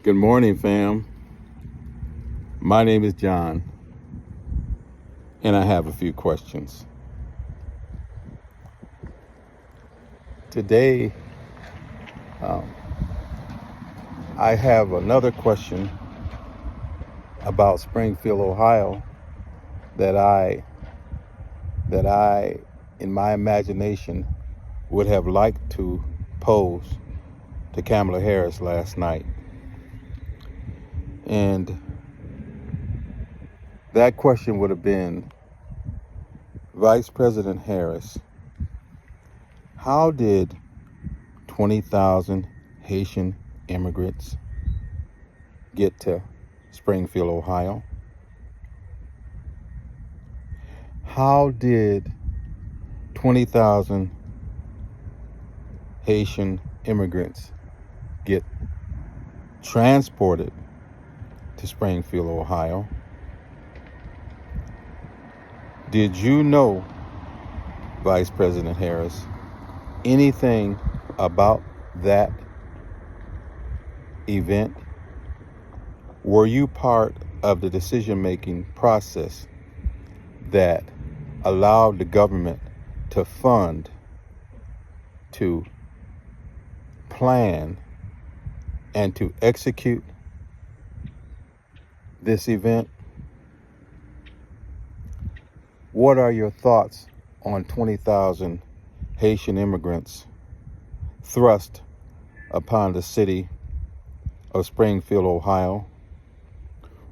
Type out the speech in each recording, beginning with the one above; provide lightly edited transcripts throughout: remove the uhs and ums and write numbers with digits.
Good morning, fam. My name is John, and I have a few questions. Today, I have another question about Springfield, Ohio, that I, in my imagination, would have liked to pose to Kamala Harris last night. And that question would have been, Vice President Harris, how did 20,000 Haitian immigrants get to Springfield, Ohio? How did 20,000 Haitian immigrants get transported to Springfield, Ohio? Did you know, Vice President Harris, anything about that event? Were you part of the decision-making process that allowed the government to fund, to plan, and to execute this event? What are your thoughts on 20,000 Haitian immigrants thrust upon the city of Springfield, Ohio,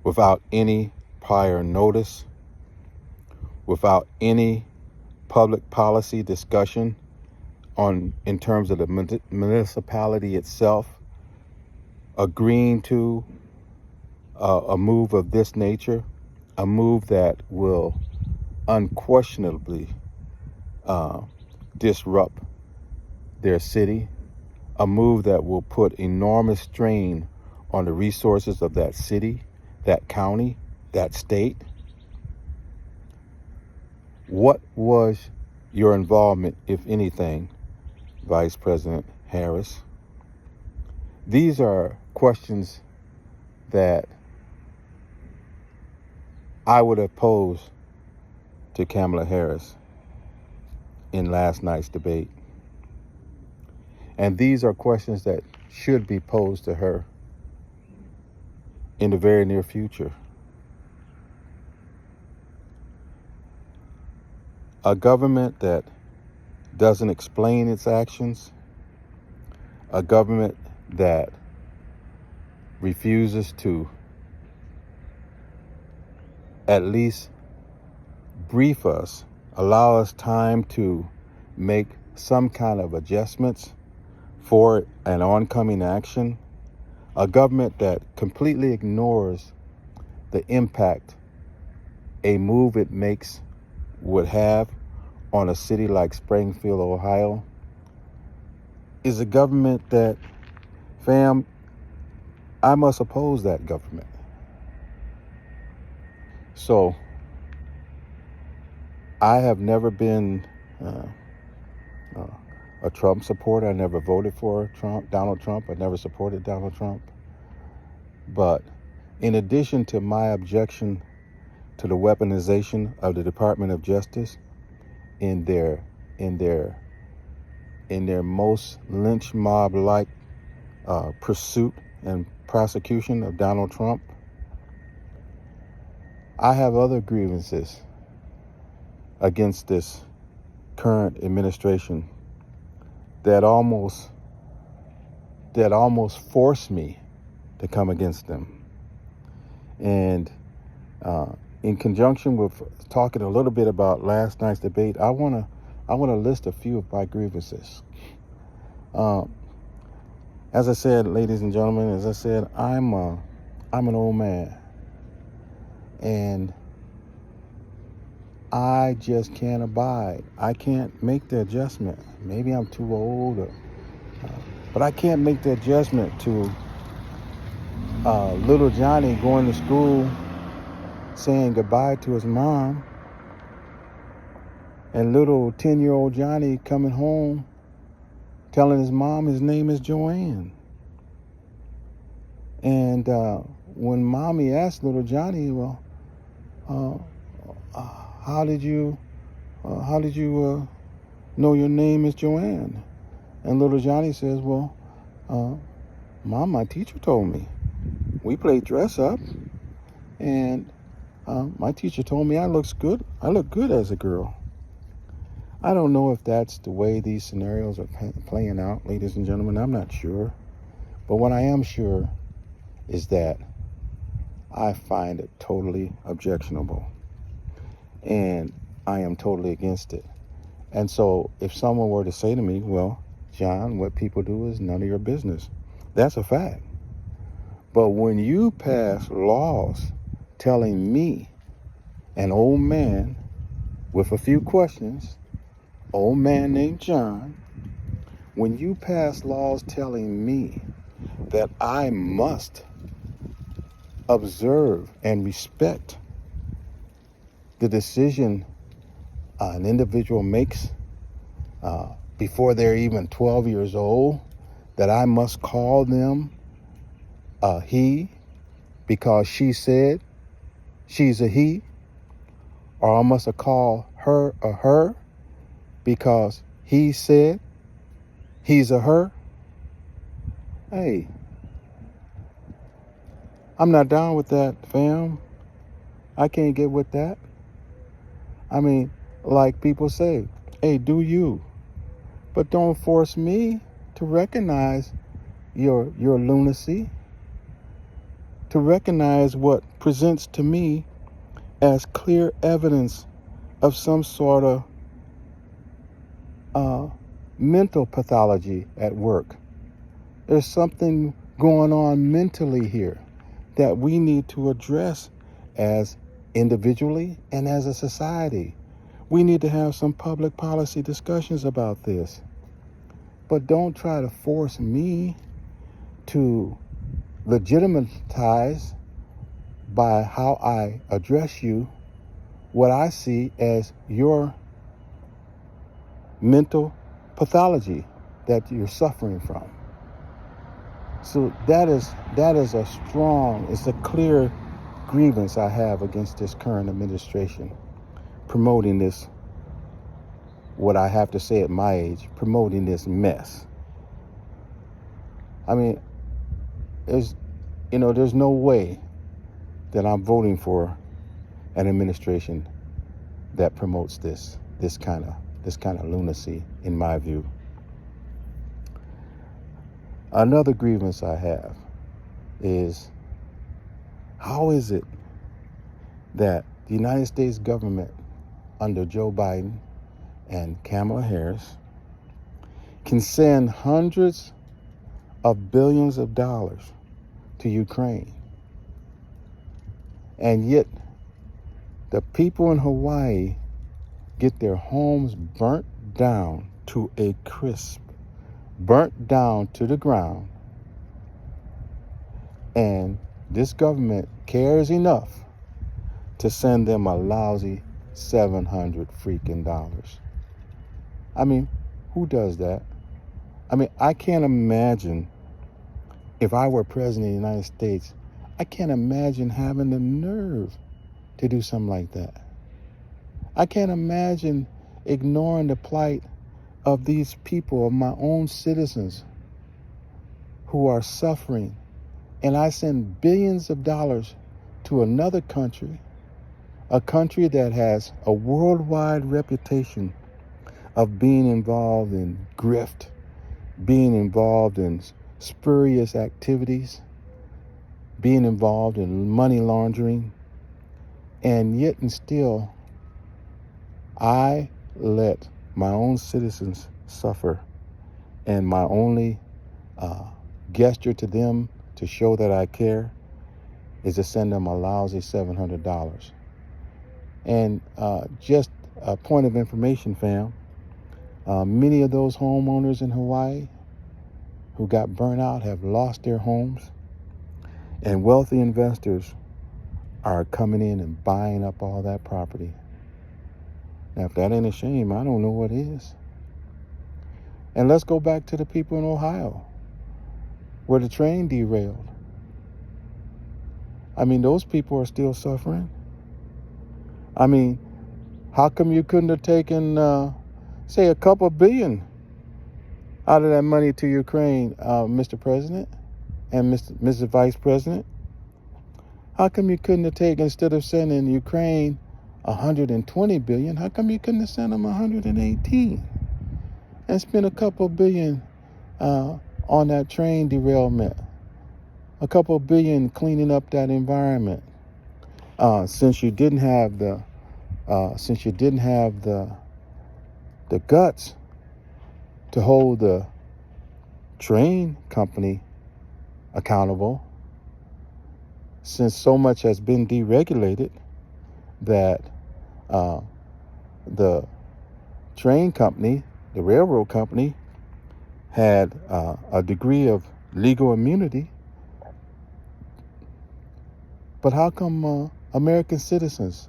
without any prior notice, without any public policy discussion in terms of the municipality itself agreeing to a move of this nature, a move that will unquestionably disrupt their city, a move that will put enormous strain on the resources of that city, that county, that state? What was your involvement, if anything, Vice President Harris? These are questions that I would have posed to Kamala Harris in last night's debate. And these are questions that should be posed to her in the very near future. A government that doesn't explain its actions, a government that refuses to at least brief us, allow us time to make some kind of adjustments for an oncoming action, a government that completely ignores the impact a move it makes would have on a city like Springfield, Ohio, is a government that, fam, I must oppose that government. So I have never been a Trump supporter. I never voted for Donald Trump. I never supported Donald Trump. But in addition to my objection to the weaponization of the Department of Justice in their most lynch mob-like pursuit and prosecution of Donald Trump, I have other grievances against this current administration that almost forced me to come against them. And in conjunction with talking a little bit about last night's debate, I want to list a few of my grievances. As I said, ladies and gentlemen, I'm an old man, and I just can't abide. I can't make the adjustment. Maybe I'm too old, but I can't make the adjustment to little Johnny going to school, saying goodbye to his mom, and little 10-year-old Johnny coming home, telling his mom his name is Joanne. And when mommy asked little Johnny, well, uh, how did you know your name is Joanne? And little Johnny says, well, uh, Mom, my teacher told me. We played dress up, and my teacher told me I look good as a girl. I don't know if that's the way these scenarios are playing out, ladies and gentlemen. I'm not sure. But what I am sure is that I find it totally objectionable. And I am totally against it. And so if someone were to say to me, well, John, what people do is none of your business, that's a fact. But when you pass laws telling me, an old man with a few questions, old man named John, when you pass laws telling me that I must observe and respect the decision an individual makes before they're even 12 years old, that I must call them he because she said she's a he, or I must call her a her because he said he's a her. Hey, I'm not down with that, fam. I can't get with that. I mean, like people say, hey, do you, but don't force me to recognize your lunacy, to recognize what presents to me as clear evidence of some sort of mental pathology at work. There's something going on mentally here that we need to address as individually and as a society. We need to have some public policy discussions about this. But don't try to force me to legitimatize by how I address you what I see as your mental pathology that you're suffering from. So that is it's a clear grievance I have against this current administration, promoting this, what I have to say at my age, promoting this mess. I mean, there's no way that I'm voting for an administration that promotes this kind of lunacy, in my view. Another grievance I have is, how is it that the United States government under Joe Biden and Kamala Harris can send hundreds of billions of dollars to Ukraine, and yet the people in Hawaii get their homes burnt down to a crisp, burnt down to the ground, and this government cares enough to send them a lousy $700 freaking dollars. I mean, who does that? I mean, I can't imagine, if I were president of the United States, I can't imagine having the nerve to do something like that. I can't imagine ignoring the plight of these people, of my own citizens who are suffering, and I send billions of dollars to another country, a country that has a worldwide reputation of being involved in grift, being involved in spurious activities, being involved in money laundering, and yet and still I let my own citizens suffer, and my only gesture to them to show that I care is to send them a lousy $700. And just a point of information, fam, many of those homeowners in Hawaii who got burnt out have lost their homes, and wealthy investors are coming in and buying up all that property. Now, if that ain't a shame, I don't know what is. And let's go back to the people in Ohio where the train derailed. I mean, those people are still suffering. I mean, how come you couldn't have taken, say, a couple billion out of that money to Ukraine, Mr. President and Mrs. Vice President? How come you couldn't have taken, instead of sending Ukraine 120 billion, how come you couldn't have sent them 118 and spent a couple billion on that train derailment, a couple billion cleaning up that environment? Since you didn't have the guts to hold the train company accountable, since so much has been deregulated that the train company, the railroad company, had a degree of legal immunity. But how come American citizens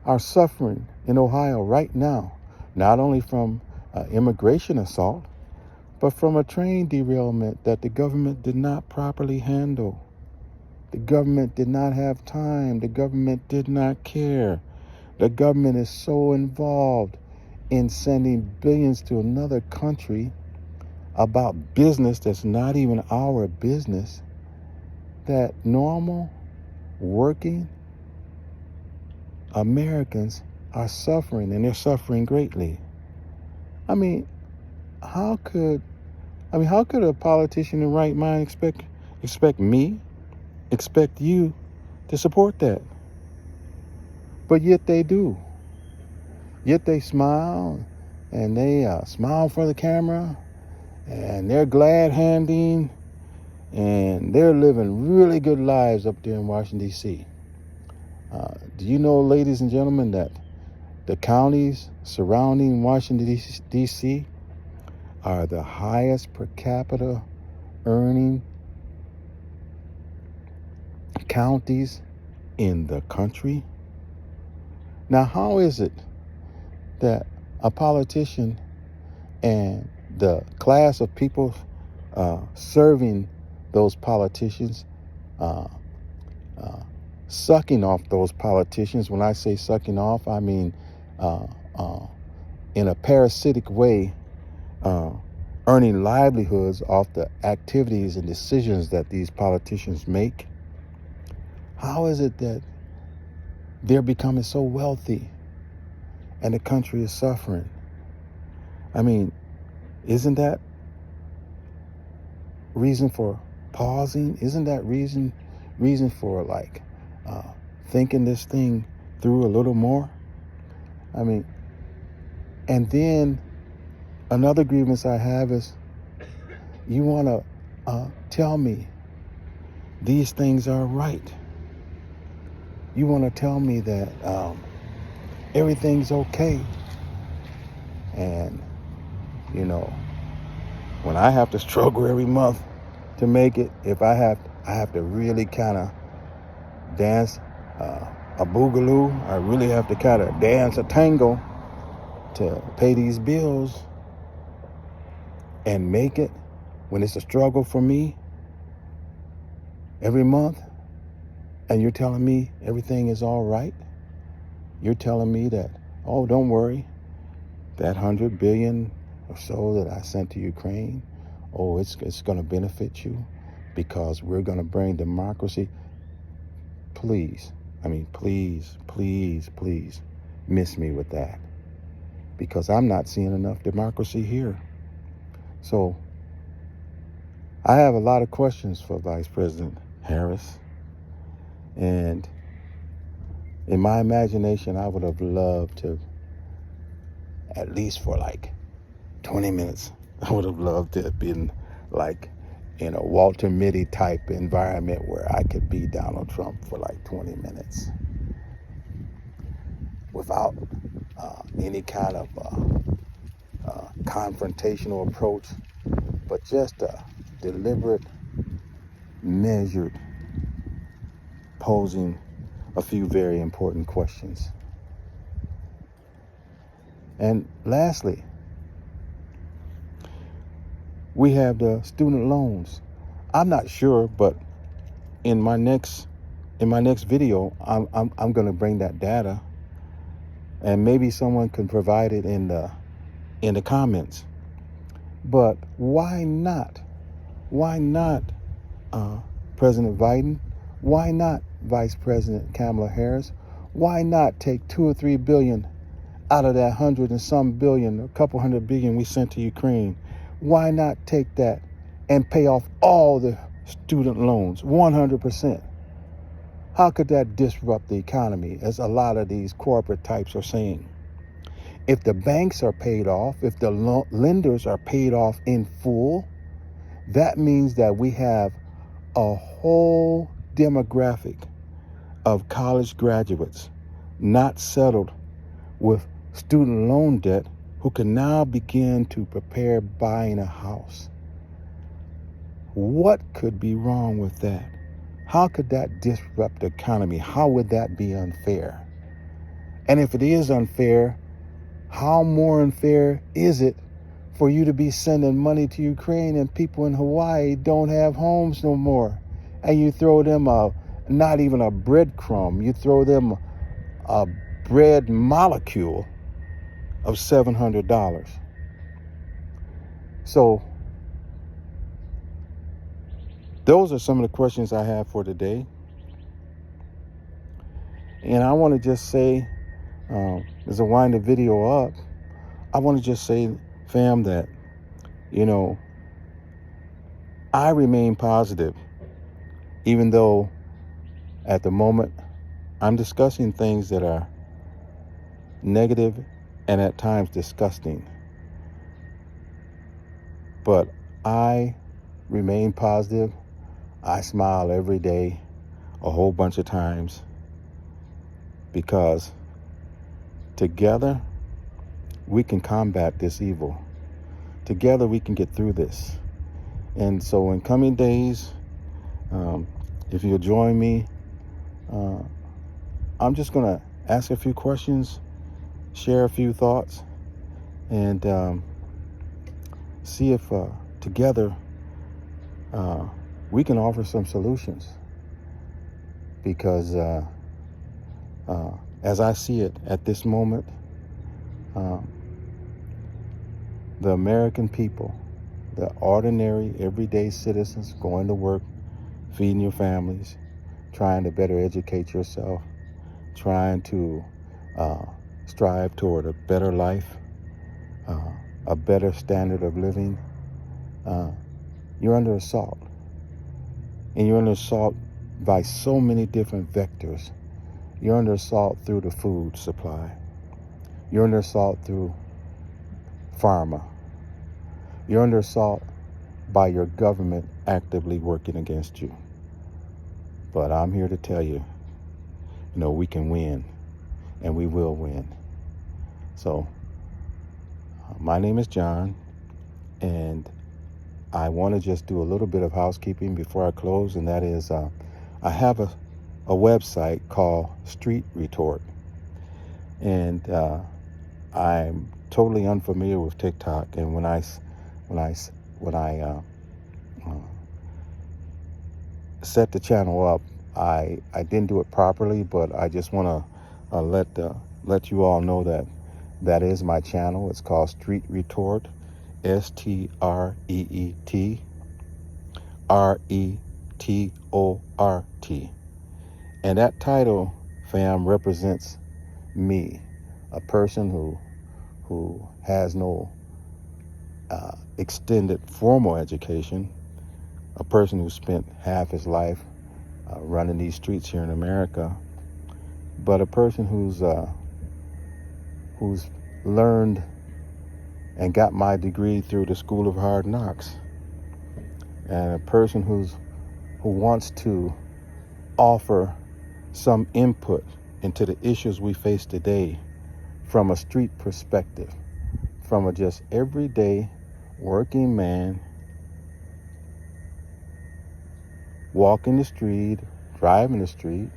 are suffering in Ohio right now, not only from immigration assault, but from a train derailment that the government did not properly handle? The government did not have time. The government did not care. The government is so involved in sending billions to another country about business that's not even our business, that normal, working Americans are suffering, and they're suffering greatly. I mean, how could a politician in right mind expect you to support that? But yet they do. Yet they smile, and they smile for the camera, and they're glad handing, and they're living really good lives up there in Washington, D.C. Do you know, ladies and gentlemen, that the counties surrounding Washington, D.C. are the highest per capita earning counties in the country? Now, how is it that a politician and the class of people serving those politicians, sucking off those politicians? When I say sucking off, I mean in a parasitic way, earning livelihoods off the activities and decisions that these politicians make? How is it that they're becoming so wealthy and the country is suffering? I mean, isn't that reason for pausing? Isn't that reason for thinking this thing through a little more? I mean, and then another grievance I have is, you want to tell me these things are right. You want to tell me that everything's okay. And, when I have to struggle every month to make it, if I have to really kind of dance a boogaloo, I really have to kind of dance a tango to pay these bills and make it, when it's a struggle for me every month, and you're telling me everything is all right? You're telling me that, oh, don't worry, that $100 billion or so that I sent to Ukraine, oh, it's going to benefit you because we're going to bring democracy. Please, please miss me with that, because I'm not seeing enough democracy here. So I have a lot of questions for Vice President Harris. And in my imagination, I would have loved to, at least for 20 minutes, I would have loved to have been in a Walter Mitty type environment where I could be Donald Trump for 20 minutes without any kind of confrontational approach, but just a deliberate, measured, posing a few very important questions. And lastly, we have the student loans. I'm not sure, but in my next in my next video, I'm going to bring that data, and maybe someone can provide it in the comments. But why not? Why not President Biden? Why not Vice President Kamala Harris? Why not take 2 or 3 billion out of that 100 and some billion, a couple hundred billion we sent to Ukraine? Why not take that and pay off all the student loans 100%? How could that disrupt the economy, as a lot of these corporate types are saying? If the banks are paid off, if the lenders are paid off in full, that means that we have a whole demographic of college graduates not settled with student loan debt who can now begin to prepare buying a house. What could be wrong with that? How could that disrupt the economy? How would that be unfair? And if it is unfair, how more unfair is it for you to be sending money to Ukraine and people in Hawaii don't have homes no more? And you throw them not even a breadcrumb, you throw them a bread molecule of $700. So those are some of the questions I have for today. And I want to just say, as I wind the video up, I want to just say, fam, that, I remain positive, even though at the moment I'm discussing things that are negative and at times disgusting. But I remain positive. I smile every day, a whole bunch of times, because together we can combat this evil. Together we can get through this. And so in coming days, if you'll join me, I'm just going to ask a few questions, share a few thoughts, and see if together we can offer some solutions. Because as I see it at this moment, the American people, the ordinary, everyday citizens going to work, feeding your families, trying to better educate yourself, trying to strive toward a better life, a better standard of living, you're under assault. And you're under assault by so many different vectors. You're under assault through the food supply. You're under assault through pharma. You're under assault by your government actively working against you. But I'm here to tell you, we can win, and we will win. So, my name is John, and I want to just do a little bit of housekeeping before I close, and that is, I have a website called Street Retort, and I'm totally unfamiliar with TikTok. And when I set the channel up, I didn't do it properly, but I just want to let you all know that is my channel. It's called Street Retort, STREETRETORT. And that title, fam, represents me, a person who has no extended formal education, a person who spent half his life running these streets here in America, but a person who's learned and got my degree through the School of Hard Knocks, and a person who wants to offer some input into the issues we face today from a street perspective, from a just everyday working man walking the street, driving the street,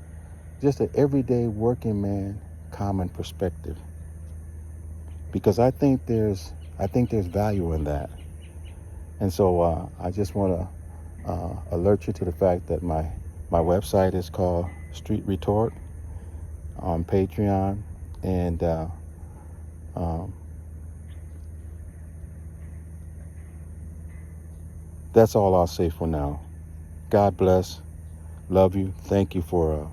just an everyday working man common perspective. Because I think there's value in that. And so I just want to alert you to the fact that my My website is called Street Retort on Patreon, and um, that's all I'll say for now. God bless. Love you. Thank you for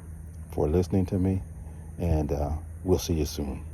listening to me, and we'll see you soon.